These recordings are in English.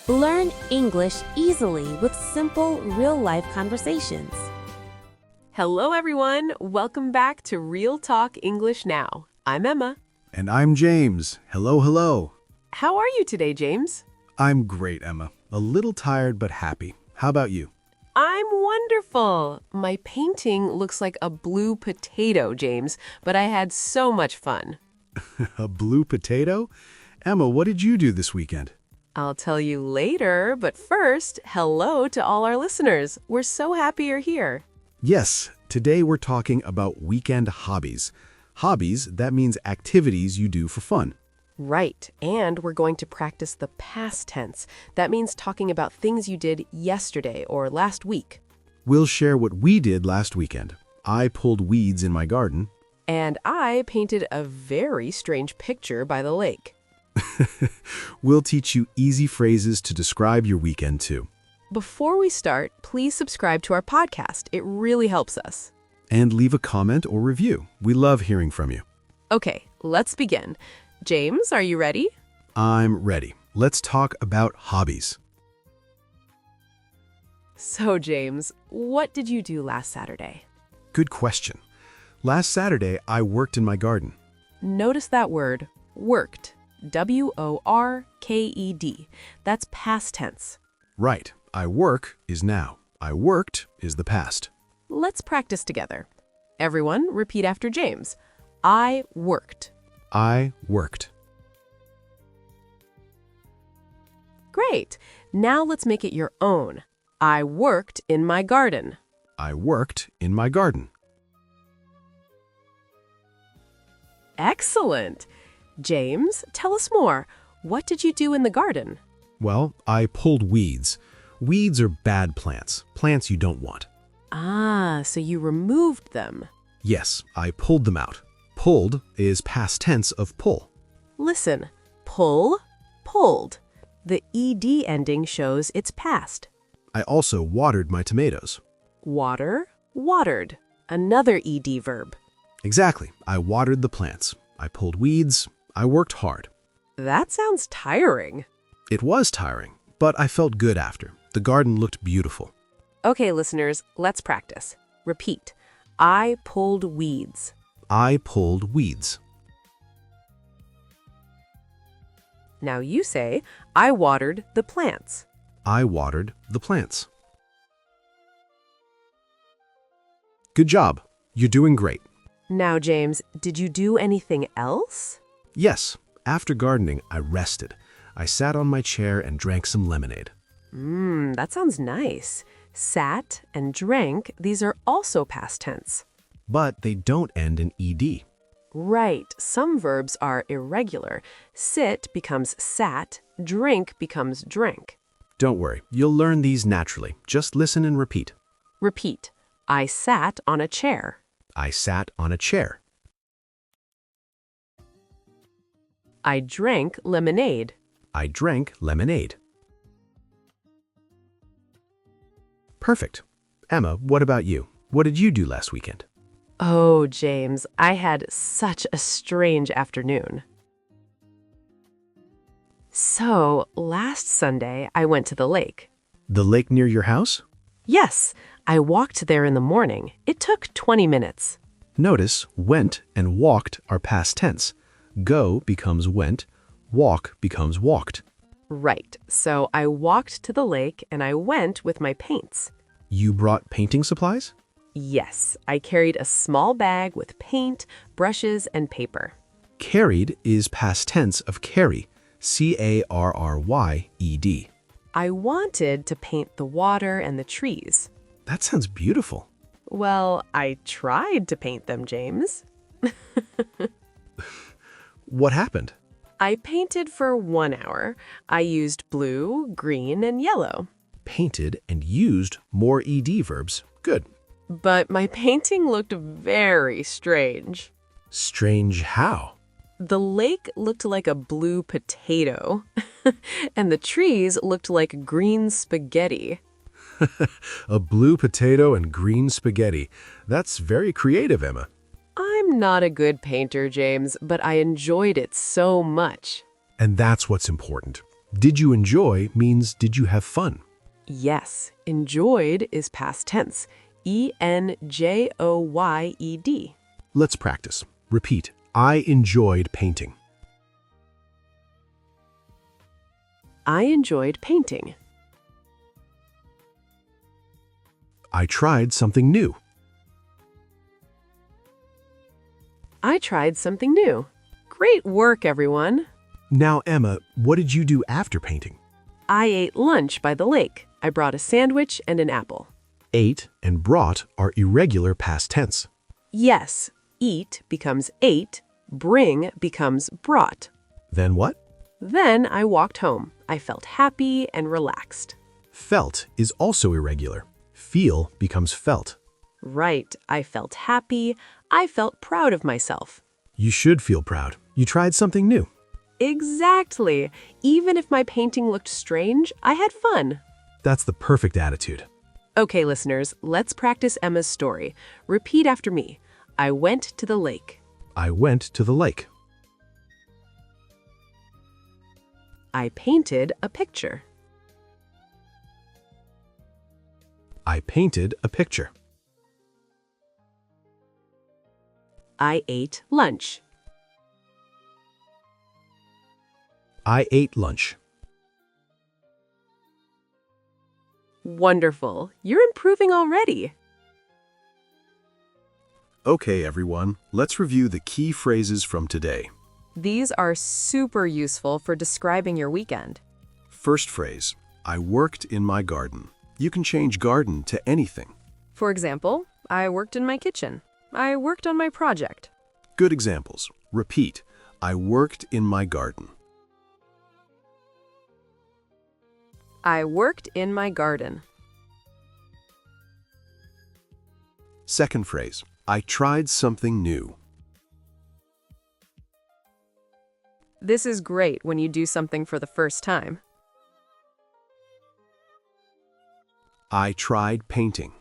Learn English easily with simple, real-life conversations. Hello, everyone. Welcome back to Real Talk English Now. I'm Emma. And I'm James. Hello, hello. How are you today, James? I'm great, Emma. A little tired but happy. How about you? I'm wonderful. My painting looks like a blue potato, James, but I had so much fun. A blue potato? Emma, what did you do this weekend? I'll tell you later, but first, hello to all our listeners. We're so happy you're here. Yes, today we're talking about weekend hobbies. Hobbies, that means activities you do for fun. Right, and we're going to practice the past tense. That means talking about things you did yesterday or last week. We'll share what we did last weekend. I pulled weeds in my garden. And I painted a very strange picture by the lake. We'll teach you easy phrases to describe your weekend too. Before we start, please subscribe to our podcast. It really helps us. And leave a comment or review. We love hearing from you. Okay, let's begin. James, are you ready? I'm ready. Let's talk about hobbies. So, James, what did you do last Saturday? Good question. Last Saturday, I worked in my garden. Notice that word, worked. W-O-R-K-E-D. That's past tense. Right. I work is now. I worked is the past. Let's practice together. Everyone, repeat after James. I worked. I worked. Great. Now let's make it your own. I worked in my garden. I worked in my garden. Excellent. James, tell us more. What did you do in the garden? Well, I pulled weeds. Weeds are bad plants, plants you don't want. Ah, so you removed them. Yes, I pulled them out. Pulled is past tense of pull. Listen, pull, pulled. The ed ending shows it's past. I also watered my tomatoes. Water, watered. Another ed verb. Exactly. I watered the plants. I pulled weeds. I worked hard. That sounds tiring. It was tiring, but I felt good after. The garden looked beautiful. Okay, listeners, let's practice. Repeat. I pulled weeds. I pulled weeds. Now you say, I watered the plants. I watered the plants. Good job. You're doing great. Now, James, did you do anything else? Yes, after gardening, I rested. I sat on my chair and drank some lemonade. That sounds nice. Sat and drank, these are also past tense. But they don't end in ed. Right, some verbs are irregular. Sit becomes sat, drink becomes drank. Don't worry, you'll learn these naturally. Just listen and repeat. Repeat. I sat on a chair. I sat on a chair. I drank lemonade. I drank lemonade. Perfect. Emma, what about you? What did you do last weekend? Oh, James, I had such a strange afternoon. So, last Sunday, I went to the lake. The lake near your house? Yes, I walked there in the morning. It took 20 minutes. Notice went and walked are past tense. Go becomes went, walk becomes walked. Right, so I walked to the lake and I went with my paints. You brought painting supplies? Yes, I carried a small bag with paint, brushes, and paper. Carried is past tense of carry, C-A-R-R-Y-E-D. I wanted to paint the water and the trees. That sounds beautiful. Well, I tried to paint them, James. What happened? I painted for 1 hour. I used blue, green, and yellow. Painted and used more ed verbs. Good. But my painting looked very strange. Strange how? The lake looked like a blue potato, and the trees looked like green spaghetti. A blue potato and green spaghetti. That's very creative, Emma. I'm not a good painter, James, but I enjoyed it so much. And that's what's important. Did you enjoy means did you have fun? Yes, enjoyed is past tense. enjoyed. Let's practice. Repeat. I enjoyed painting. I enjoyed painting. I tried something new. I tried something new. Great work, everyone. Now, Emma, what did you do after painting? I ate lunch by the lake. I brought a sandwich and an apple. Ate and brought are irregular past tense. Yes, eat becomes ate, bring becomes brought. Then what? Then I walked home. I felt happy and relaxed. Felt is also irregular. Feel becomes felt. Right, I felt happy. I felt proud of myself. You should feel proud. You tried something new. Exactly. Even if my painting looked strange, I had fun. That's the perfect attitude. Okay, listeners, let's practice Emma's story. Repeat after me. I went to the lake. I went to the lake. I painted a picture. I painted a picture. I ate lunch. I ate lunch. Wonderful. You're improving already. Okay, everyone, let's review the key phrases from today. These are super useful for describing your weekend. First phrase, I worked in my garden. You can change garden to anything. For example, I worked in my kitchen. I worked on my project. Good examples. Repeat, I worked in my garden. I worked in my garden. Second phrase, I tried something new. This is great when you do something for the first time. I tried painting.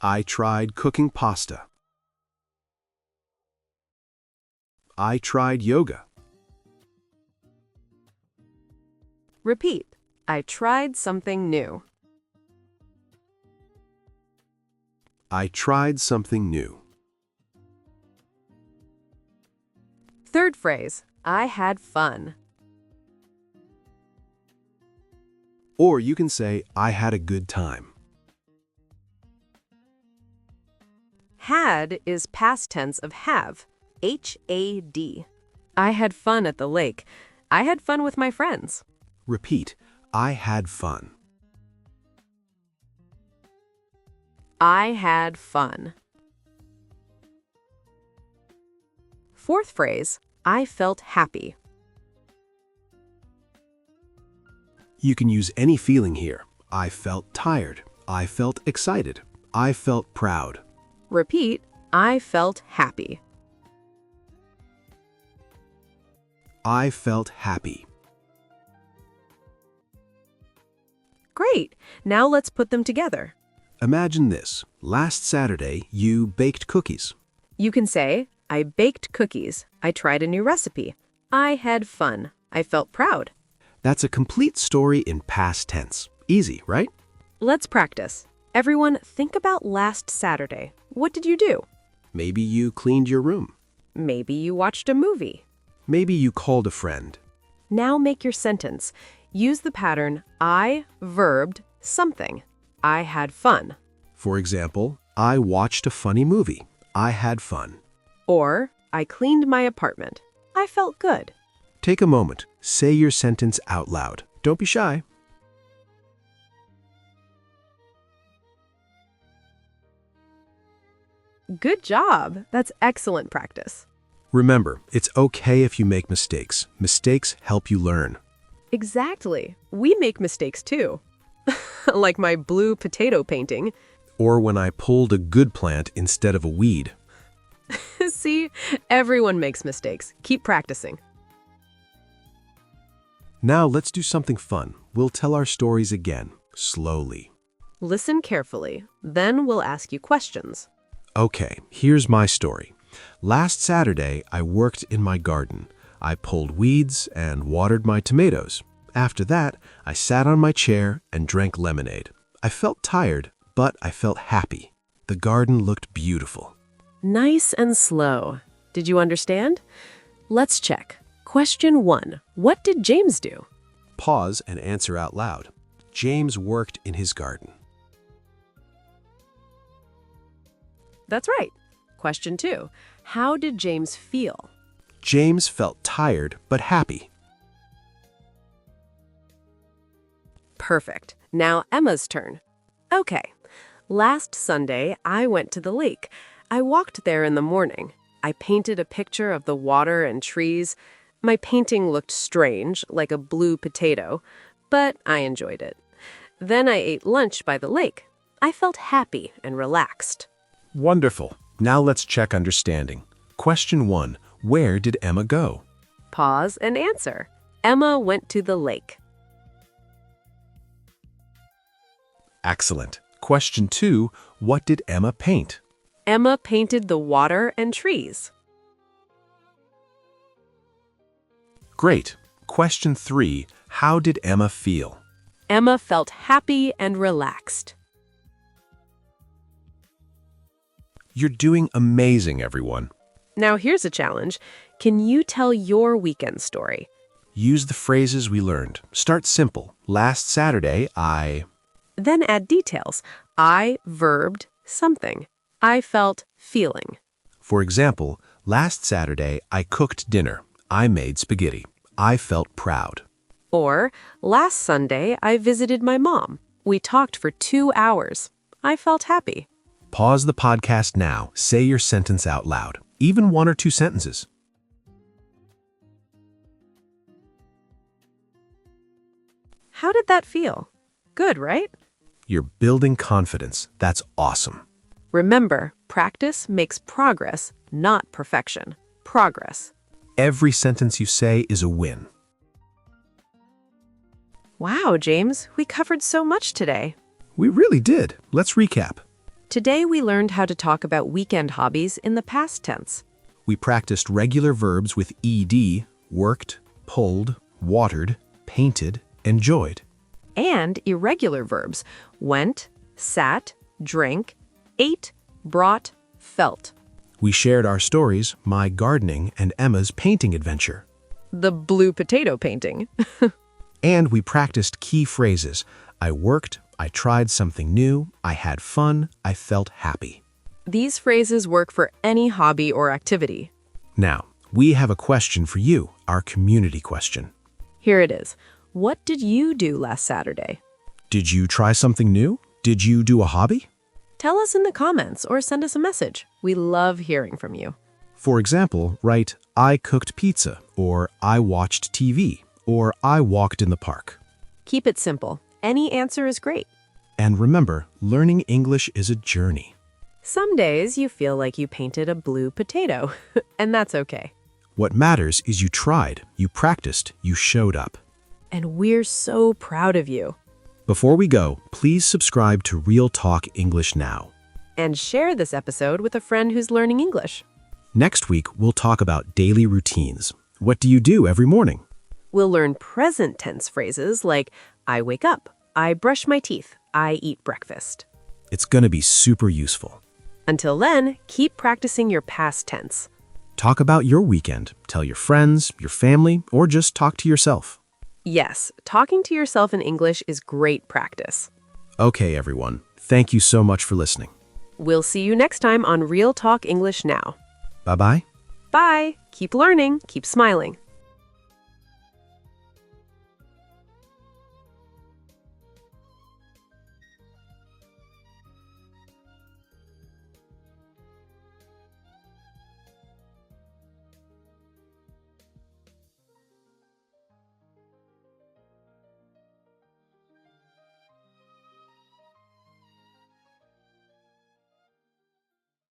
I tried cooking pasta. I tried yoga. Repeat. I tried something new. I tried something new. Third phrase. I had fun. Or you can say, I had a good time. Had is past tense of have. H-A-D. I had fun at the lake. I had fun with my friends. Repeat, I had fun. I had fun. Fourth phrase. I felt happy. You can use any feeling here. I felt tired. I felt excited. I felt proud. Repeat. I felt happy. I felt happy. Great. Now let's put them together. Imagine this. Last Saturday, you baked cookies. You can say, I baked cookies. I tried a new recipe. I had fun. I felt proud. That's a complete story in past tense. Easy, right? Let's practice. Everyone, think about last Saturday. What did you do? Maybe you cleaned your room. Maybe you watched a movie. Maybe you called a friend. Now make your sentence. Use the pattern I verbed something. I had fun. For example, I watched a funny movie. I had fun. Or, I cleaned my apartment. I felt good. Take a moment. Say your sentence out loud. Don't be shy. Good job. That's excellent practice. Remember, it's okay if you make mistakes. Mistakes help you learn. Exactly. We make mistakes too. Like my blue potato painting. Or when I pulled a good plant instead of a weed. See, everyone makes mistakes. Keep practicing. Now let's do something fun. We'll tell our stories again, slowly. Listen carefully. Then we'll ask you questions. Okay, here's my story. Last Saturday, I worked in my garden. I pulled weeds and watered my tomatoes. After that, I sat on my chair and drank lemonade. I felt tired, but I felt happy. The garden looked beautiful. Nice and slow. Did you understand? Let's check. Question 1. What did James do? Pause and answer out loud. James worked in his garden. That's right. Question 2. How did James feel? James felt tired but happy. Perfect. Now Emma's turn. Okay. Last Sunday, I went to the lake. I walked there in the morning. I painted a picture of the water and trees. My painting looked strange, like a blue potato, but I enjoyed it. Then I ate lunch by the lake. I felt happy and relaxed. Wonderful. Now let's check understanding. Question 1. Where did Emma go? Pause and answer. Emma went to the lake. Excellent. Question 2. What did Emma paint? Emma painted the water and trees. Great. Question 3. How did Emma feel? Emma felt happy and relaxed. You're doing amazing, everyone. Now here's a challenge. Can you tell your weekend story? Use the phrases we learned. Start simple. Last Saturday, I... Then add details. I verbed something. I felt feeling. For example, last Saturday, I cooked dinner. I made spaghetti. I felt proud. Or, last Sunday, I visited my mom. We talked for 2 hours. I felt happy. Pause the podcast now. Say your sentence out loud. Even 1 or 2 sentences. How did that feel? Good, right? You're building confidence. That's awesome. Remember, practice makes progress, not perfection. Progress. Every sentence you say is a win. Wow, James, we covered so much today. We really did. Let's recap. Today we learned how to talk about weekend hobbies in the past tense. We practiced regular verbs with ed, worked, pulled, watered, painted, enjoyed. And irregular verbs, went, sat, drank, ate, brought, felt. We shared our stories, my gardening and Emma's painting adventure. The blue potato painting. And we practiced key phrases. I worked, I tried something new, I had fun, I felt happy. These phrases work for any hobby or activity. Now, we have a question for you, our community question. Here it is. What did you do last Saturday? Did you try something new? Did you do a hobby? Tell us in the comments or send us a message. We love hearing from you. For example, write, I cooked pizza, or I watched TV, or I walked in the park. Keep it simple. Any answer is great. And remember, learning English is a journey. Some days you feel like you painted a blue potato, and that's okay. What matters is you tried, you practiced, you showed up. And we're so proud of you. Before we go, please subscribe to Real Talk English Now. And share this episode with a friend who's learning English. Next week, we'll talk about daily routines. What do you do every morning? We'll learn present tense phrases like I wake up, I brush my teeth, I eat breakfast. It's going to be super useful. Until then, keep practicing your past tense. Talk about your weekend. Tell your friends, your family, or just talk to yourself. Yes, talking to yourself in English is great practice. Okay, everyone. Thank you so much for listening. We'll see you next time on Real Talk English Now. Bye-bye. Bye. Keep learning. Keep smiling.